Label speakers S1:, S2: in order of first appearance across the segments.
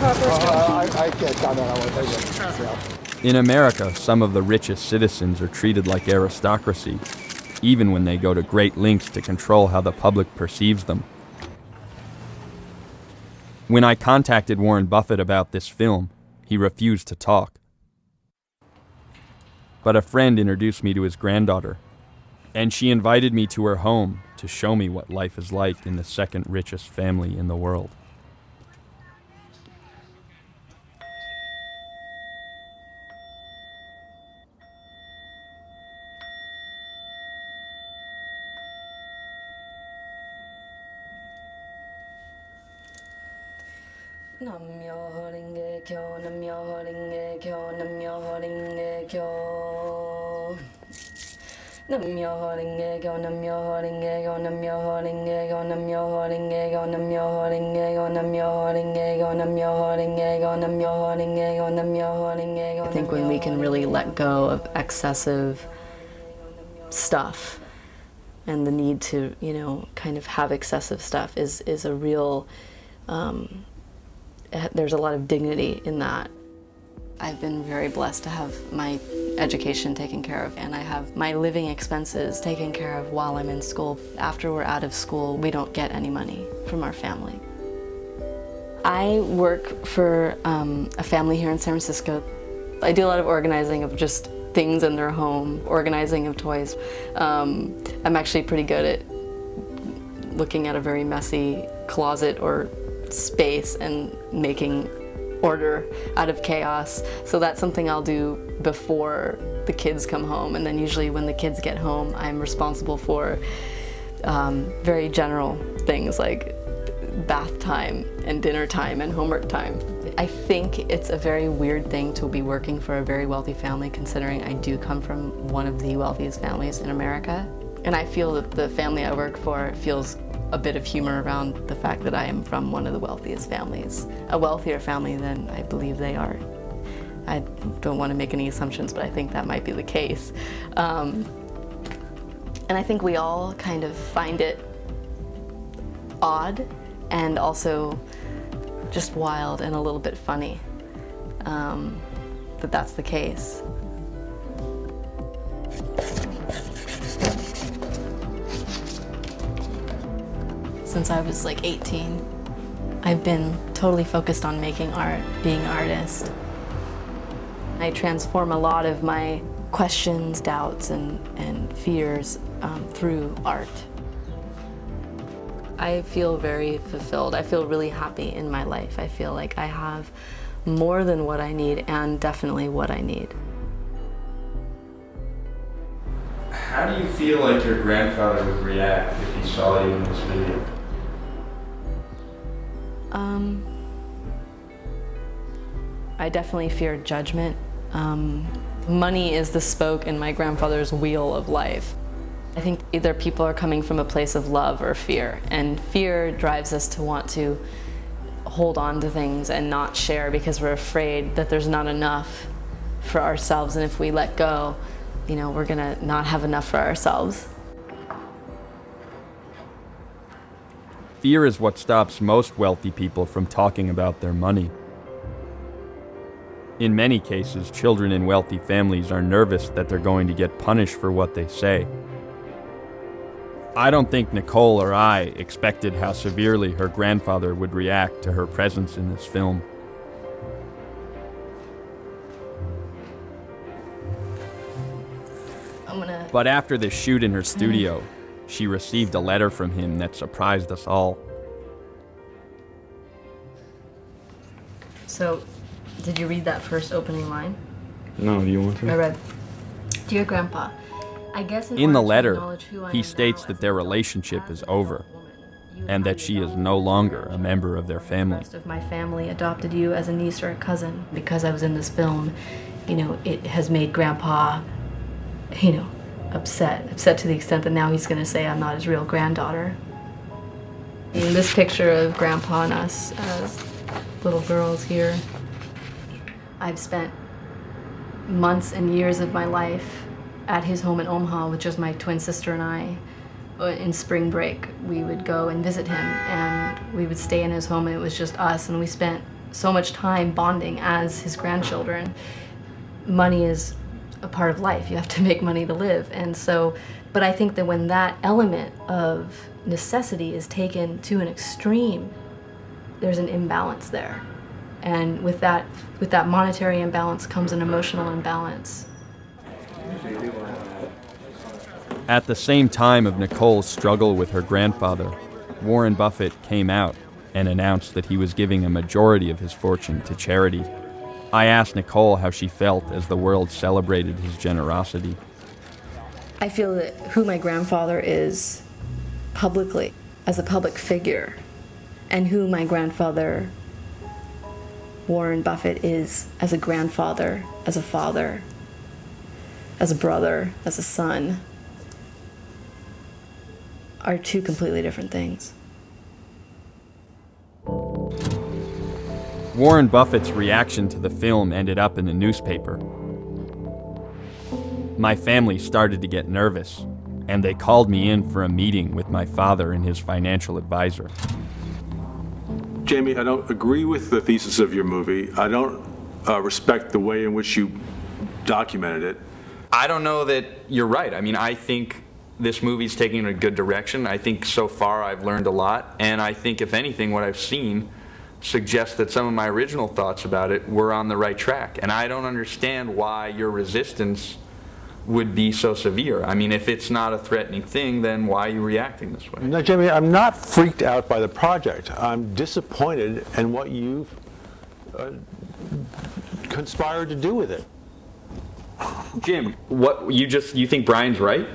S1: I can't comment on what they do.
S2: In America, some of the richest citizens are treated like aristocracy, even when they go to great lengths to control how the public perceives them. When I contacted Warren Buffett about this film, he refused to talk. But a friend introduced me to his granddaughter, and she invited me to her home to show me what life is like in the second richest family in the world.
S3: I think when we can really let go of excessive stuff and the need to, kind of have excessive stuff is a real, there's a lot of dignity in that. I've been very blessed to have my education taken care of, and I have my living expenses taken care of while I'm in school. After we're out of school, we don't get any money from our family. I work for a family here in San Francisco. I do a lot of organizing of just things in their home, organizing of toys. I'm actually pretty good at looking at a very messy closet or space and making order out of chaos. So that's something I'll do before the kids come home, and then usually when the kids get home, I'm responsible for very general things like bath time and dinner time and homework time. I think it's a very weird thing to be working for a very wealthy family, considering I do come from one of the wealthiest families in America. And I feel that the family I work for feels a bit of humor around the fact that I am from one of the wealthiest families, a wealthier family than I believe they are. I don't want to make any assumptions, but I think that might be the case. And I think we all kind of find it odd and also just wild and a little bit funny that that's the case. Since I was like 18, I've been totally focused on making art, being an artist. I transform a lot of my questions, doubts, and fears through art. I feel very fulfilled. I feel really happy in my life. I feel like I have more than what I need, and definitely what I need.
S2: How do you feel like your grandfather would react if he saw you in this video?
S3: I definitely fear judgment. Money is the spoke in my grandfather's wheel of life. I think either people are coming from a place of love or fear, and fear drives us to want to hold on to things and not share because we're afraid that there's not enough for ourselves, and if we let go, we're gonna not have enough for ourselves.
S2: Fear is what stops most wealthy people from talking about their money. In many cases, children in wealthy families are nervous that they're going to get punished for what they say. I don't think Nicole or I expected how severely her grandfather would react to her presence in this film. But after the shoot in her studio, she received a letter from him that surprised us all.
S3: So, did you read that first opening line?
S4: No, do you want to?
S3: I read, "Dear Grandpa, I guess
S2: in the letter, he states that their relationship is over, and that she is no longer a member of their family.
S3: Most of my family adopted you as a niece or a cousin. Because I was in this film, it has made Grandpa, upset to the extent that now he's going to say I'm not his real granddaughter." In this picture of Grandpa and us as little girls here, I've spent months and years of my life at his home in Omaha with just my twin sister and I. In spring break, we would go and visit him, and we would stay in his home, and it was just us, and we spent so much time bonding as his grandchildren. Money is a part of life. You have to make money to live. And so, but I think that when that element of necessity is taken to an extreme, there's an imbalance there. And with that monetary imbalance comes an emotional imbalance.
S2: At the same time of Nicole's struggle with her grandfather, Warren Buffett came out and announced that he was giving a majority of his fortune to charity. I asked Nicole how she felt as the world celebrated his generosity.
S3: I feel that who my grandfather is publicly, as a public figure, and who my grandfather, Warren Buffett, is as a grandfather, as a father, as a brother, as a son, are two completely different things.
S2: Warren Buffett's reaction to the film ended up in the newspaper. My family started to get nervous, and they called me in for a meeting with my father and his financial advisor.
S4: Jamie, I don't agree with the thesis of your movie. I don't respect the way in which you documented it.
S2: I don't know that you're right. I mean, I think this movie's taking in a good direction. I think so far I've learned a lot, and I think, if anything, what I've seen suggests that some of my original thoughts about it were on the right track. And I don't understand why your resistance would be so severe. I mean, if it's not a threatening thing, then why are you reacting this way?
S4: No, Jamie, I'm not freaked out by the project. I'm disappointed in what you've conspired to do with it.
S2: Jim, what you think Brian's right?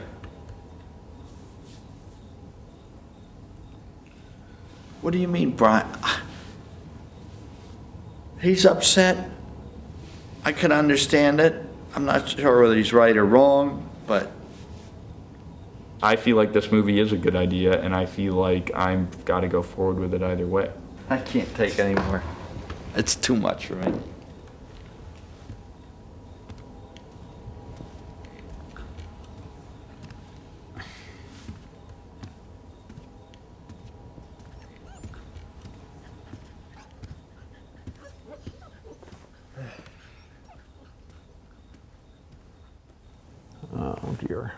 S5: What do you mean, Brian? He's upset. I can understand it. I'm not sure whether he's right or wrong, but
S2: I feel like this movie is a good idea, and I feel like I've got to go forward with it either way.
S5: I can't take any more. It's too much for me.
S4: Oh, dear.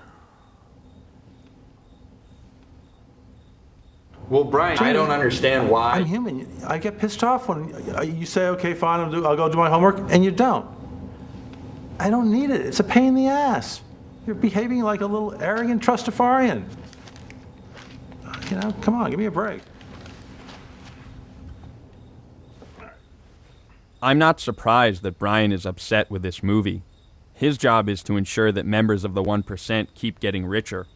S2: Well, Brian, I don't understand why.
S4: I'm human. I get pissed off when you say, okay, fine, I'll go do my homework, and you don't. I don't need it. It's a pain in the ass. You're behaving like a little arrogant trustafarian. You know, come on, give me a break.
S2: I'm not surprised that Brian is upset with this movie. His job is to ensure that members of the 1% keep getting richer.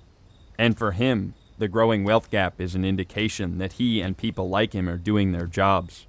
S2: And for him, the growing wealth gap is an indication that he and people like him are doing their jobs.